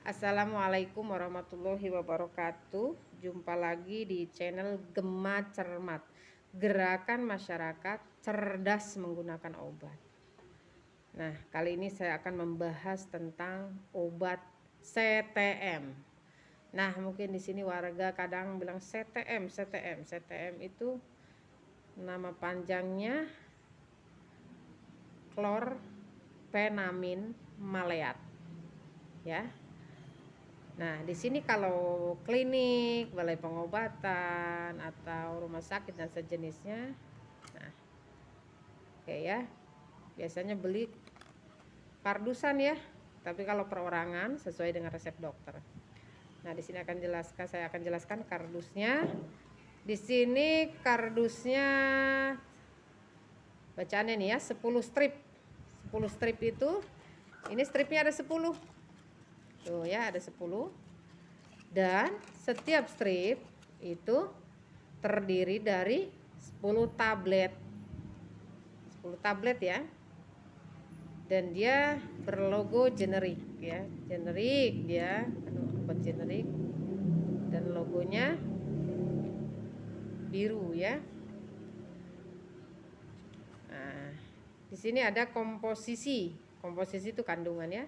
Assalamualaikum warahmatullahi wabarakatuh. Jumpa lagi di channel Gema Cermat, Gerakan Masyarakat Cerdas Menggunakan Obat. Nah, kali ini saya akan membahas tentang obat CTM. Nah, mungkin di sini warga kadang bilang CTM. CTM itu nama panjangnya klorpenamin maleat. Ya. Nah, di sini kalau klinik, balai pengobatan, atau rumah sakit dan sejenisnya, nah, oke ya, biasanya beli kardusan ya. Tapi kalau perorangan sesuai dengan resep dokter. Nah, di sini saya akan jelaskan kardusnya. Di sini kardusnya bacaannya nih ya, 10 strip. 10 strip itu, ini stripnya ada 10. Tuh ya, ada 10. Dan setiap strip itu terdiri dari 10 tablet. 10 tablet ya. Dan dia berlogo generik ya. Generik dia, obat generik. Dan logonya biru ya. Nah, di sini ada komposisi. Komposisi itu kandungan ya.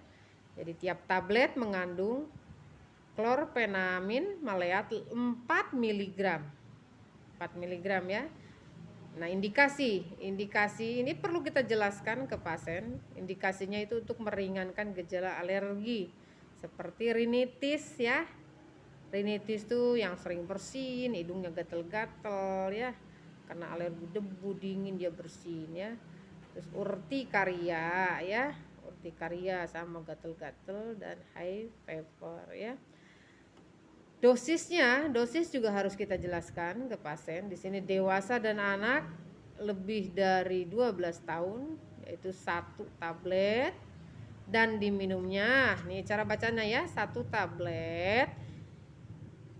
Jadi tiap tablet mengandung klorpenamin maleat 4 mg. 4 mg ya. Nah, indikasi ini perlu kita jelaskan ke pasien. Indikasinya itu untuk meringankan gejala alergi seperti rinitis ya. Rinitis tuh yang sering bersin, hidungnya gatel-gatel ya. Karena alergi debu dingin dia bersin ya. Terus urtikaria ya. Urtikaria sama gatel-gatel dan high fever ya. Dosis juga harus kita jelaskan ke pasien. Di sini dewasa dan anak lebih dari 12 tahun, yaitu 1 tablet dan diminumnya. Nih cara bacanya ya, 1 tablet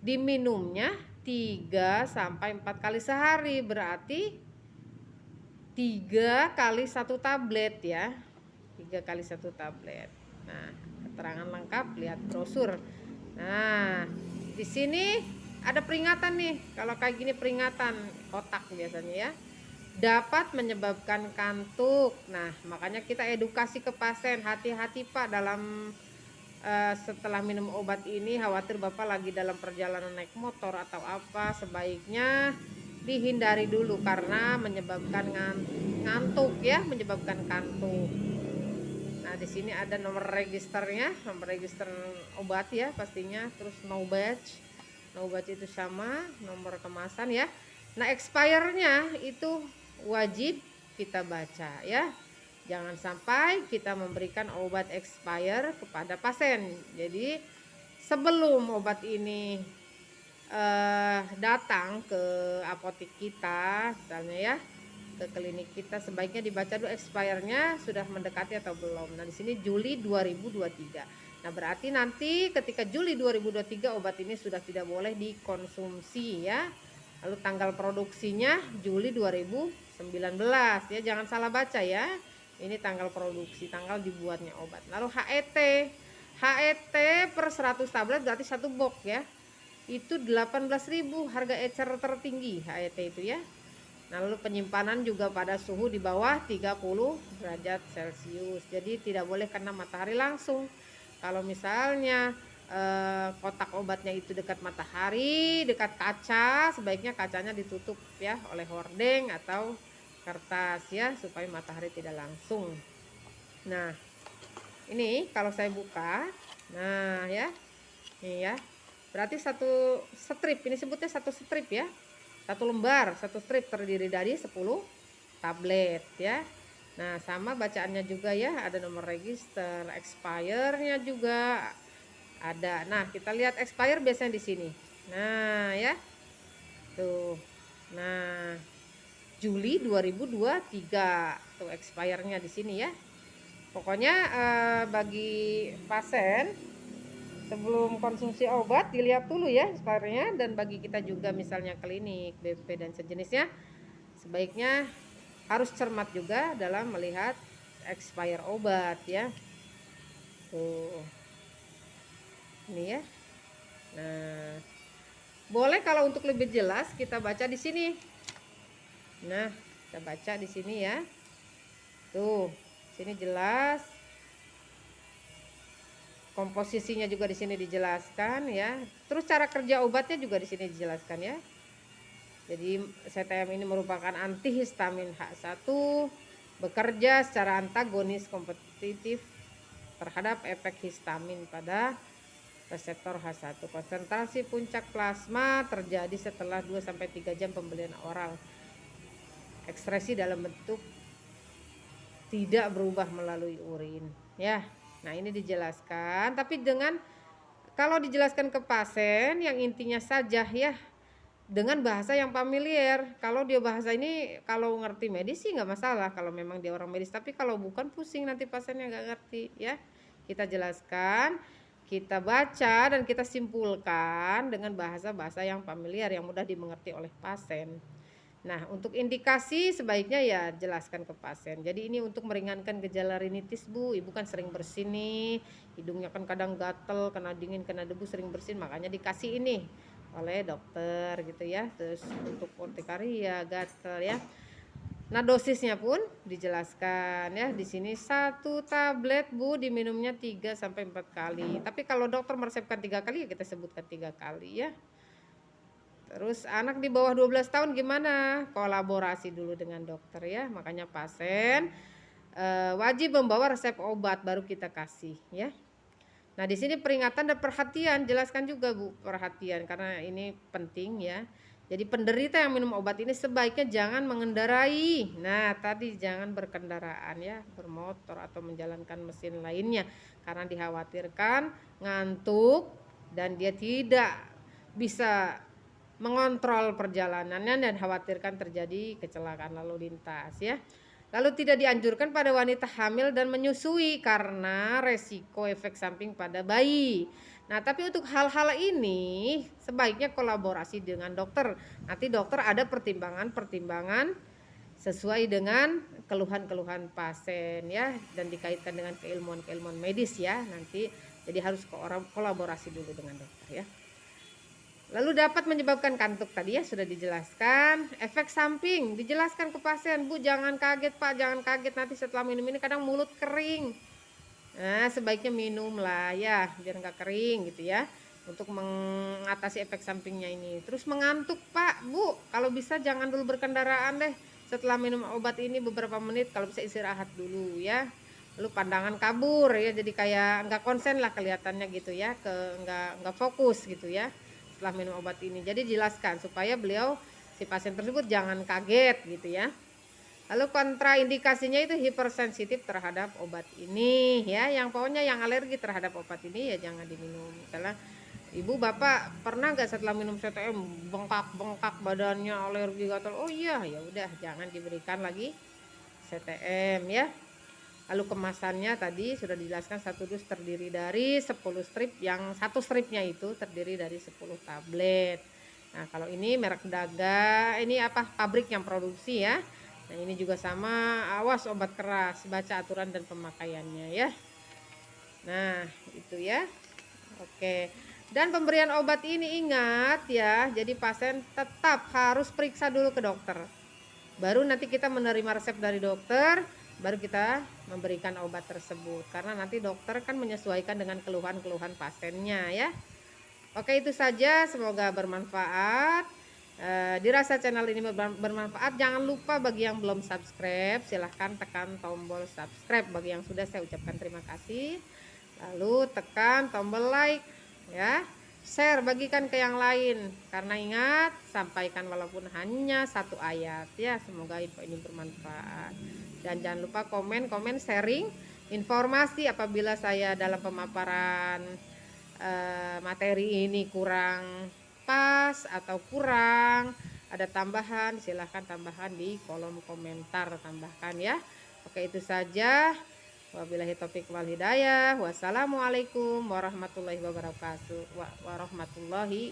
diminumnya 3 sampai 4 kali sehari, berarti 3 kali 1 tablet ya. 3 kali 1 tablet. Nah, keterangan lengkap lihat brosur. Nah, di sini ada peringatan nih. Kalau kayak gini peringatan kotak biasanya ya. Dapat menyebabkan kantuk. Nah, makanya kita edukasi ke pasien, hati-hati Pak dalam setelah minum obat ini, khawatir Bapak lagi dalam perjalanan naik motor atau apa, sebaiknya dihindari dulu karena menyebabkan ngantuk ya, menyebabkan kantuk. Nah, di sini ada nomor registernya, nomor register obat ya pastinya, terus no batch. No batch itu sama nomor kemasan ya. Nah, expire-nya itu wajib kita baca ya. Jangan sampai kita memberikan obat expire kepada pasien. Jadi sebelum obat ini datang ke apotek kita misalnya ya, ke klinik kita, sebaiknya dibaca dulu expire-nya sudah mendekati atau belum. Nah, di sini Juli 2023. Nah, berarti nanti ketika Juli 2023 obat ini sudah tidak boleh dikonsumsi ya. Lalu tanggal produksinya Juli 2019 ya, jangan salah baca ya. Ini tanggal produksi, tanggal dibuatnya obat. Lalu HET per 100 tablet berarti 1 box ya. Itu 18.000 harga ecer tertinggi HET itu ya. Nah, lalu penyimpanan juga pada suhu di bawah 30 derajat Celcius. Jadi tidak boleh kena matahari langsung. Kalau misalnya kotak obatnya itu dekat matahari, dekat kaca, sebaiknya kacanya ditutup ya oleh hordeng atau kertas ya, supaya matahari tidak langsung. Nah, ini kalau saya buka, nah ya, nih ya, berarti 1 strip, ini sebutnya 1 strip ya, 1 lembar, 1 strip terdiri dari 10 tablet ya. Nah, sama bacaannya juga ya, ada nomor register, expire-nya juga ada. Nah, kita lihat expire biasanya di sini. Nah, ya. Tuh. Nah, Juli 2023 tuh expire-nya di sini ya. Pokoknya bagi pasien sebelum konsumsi obat dilihat dulu ya expire-nya, dan bagi kita juga misalnya klinik, BP dan sejenisnya, sebaiknya harus cermat juga dalam melihat expire obat ya. Tuh. Ini ya. Nah, boleh kalau untuk lebih jelas kita baca di sini. Nah, kita baca di sini ya. Tuh, sini jelas. Komposisinya juga di sini dijelaskan ya. Terus cara kerja obatnya juga di sini dijelaskan ya. Jadi CTM ini merupakan antihistamin H1, bekerja secara antagonis kompetitif terhadap efek histamin pada reseptor H1. Konsentrasi puncak plasma terjadi setelah 2-3 jam pembelian oral. Ekskresi dalam bentuk tidak berubah melalui urin ya. Nah, ini dijelaskan, tapi dengan kalau dijelaskan ke pasien yang intinya saja ya, dengan bahasa yang familiar. Kalau dia bahasa ini kalau ngerti medis sih nggak masalah kalau memang dia orang medis, tapi kalau bukan pusing nanti pasiennya nggak ngerti ya. Kita jelaskan, kita baca dan kita simpulkan dengan bahasa-bahasa yang familiar yang mudah dimengerti oleh pasien. Nah, untuk indikasi sebaiknya ya jelaskan ke pasien. Jadi ini untuk meringankan gejala rinitis, Bu. Ibu kan sering bersin nih, hidungnya kan kadang gatel, kena dingin, kena debu, sering bersin, makanya dikasih ini oleh dokter gitu ya. Terus untuk urtikaria, gatel ya. Nah, dosisnya pun dijelaskan ya. Di sini 1 tablet, Bu, diminumnya 3-4 kali. Tapi kalau dokter meresepkan 3 kali ya kita sebutkan 3 kali ya. Terus anak di bawah 12 tahun gimana? Kolaborasi dulu dengan dokter ya. Makanya pasien wajib membawa resep obat baru kita kasih ya. Nah, di sini peringatan dan perhatian, jelaskan juga Bu, perhatian karena ini penting ya. Jadi penderita yang minum obat ini sebaiknya jangan mengendarai. Nah, tadi jangan berkendaraan ya, bermotor atau menjalankan mesin lainnya karena dikhawatirkan ngantuk dan dia tidak bisa mengontrol perjalanannya dan khawatirkan terjadi kecelakaan lalu lintas ya. Lalu tidak dianjurkan pada wanita hamil dan menyusui karena resiko efek samping pada bayi. Nah, tapi untuk hal-hal ini sebaiknya kolaborasi dengan dokter. Nanti dokter ada pertimbangan-pertimbangan sesuai dengan keluhan-keluhan pasien ya, dan dikaitkan dengan keilmuan-keilmuan medis ya. Nanti jadi harus kolaborasi dulu dengan dokter ya. Lalu dapat menyebabkan kantuk tadi ya sudah dijelaskan. Efek samping dijelaskan ke pasien, Bu jangan kaget Pak, jangan kaget nanti setelah minum ini kadang mulut kering. Nah, sebaiknya minum lah ya biar nggak kering gitu ya, untuk mengatasi efek sampingnya ini. Terus mengantuk Pak, Bu, kalau bisa jangan dulu berkendaraan deh. Setelah minum obat ini beberapa menit kalau bisa istirahat dulu ya. Lalu pandangan kabur ya, jadi kayak nggak konsen lah kelihatannya gitu ya, nggak fokus gitu ya setelah minum obat ini. Jadi jelaskan supaya beliau si pasien tersebut jangan kaget gitu ya. Lalu kontraindikasinya itu hipersensitif terhadap obat ini ya. Yang pokoknya yang alergi terhadap obat ini ya jangan diminum. Misalnya ibu bapak pernah nggak setelah minum CTM bengkak-bengkak badannya, alergi gatal? Oh iya, ya udah jangan diberikan lagi CTM ya. Lalu kemasannya tadi sudah dijelaskan, satu dus terdiri dari 10 strip, yang satu stripnya itu terdiri dari 10 tablet. Nah, kalau ini merek Daga, ini apa pabrik yang produksi ya. Nah, ini juga sama, awas obat keras, baca aturan dan pemakaiannya ya. Nah, itu ya. Oke. Dan pemberian obat ini ingat ya, jadi pasien tetap harus periksa dulu ke dokter. Baru nanti kita menerima resep dari dokter, baru kita memberikan obat tersebut. Karena nanti dokter kan menyesuaikan dengan keluhan-keluhan pasiennya ya. Oke, itu saja, semoga bermanfaat. Dirasa channel ini bermanfaat. Jangan lupa bagi yang belum subscribe, silahkan tekan tombol subscribe. Bagi yang sudah, saya ucapkan terima kasih. Lalu tekan tombol like ya. Share, bagikan ke yang lain. Karena ingat, sampaikan walaupun hanya 1 ayat ya. Semoga info ini bermanfaat. Dan jangan lupa komen, sharing informasi apabila saya dalam pemaparan materi ini kurang pas atau kurang ada tambahan, silahkan tambahkan di kolom komentar, tambahkan ya. Oke, itu saja. Wabillahi taufiq wal hidayah. Wassalamualaikum warahmatullahi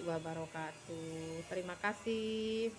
wabarakatuh. Terima kasih.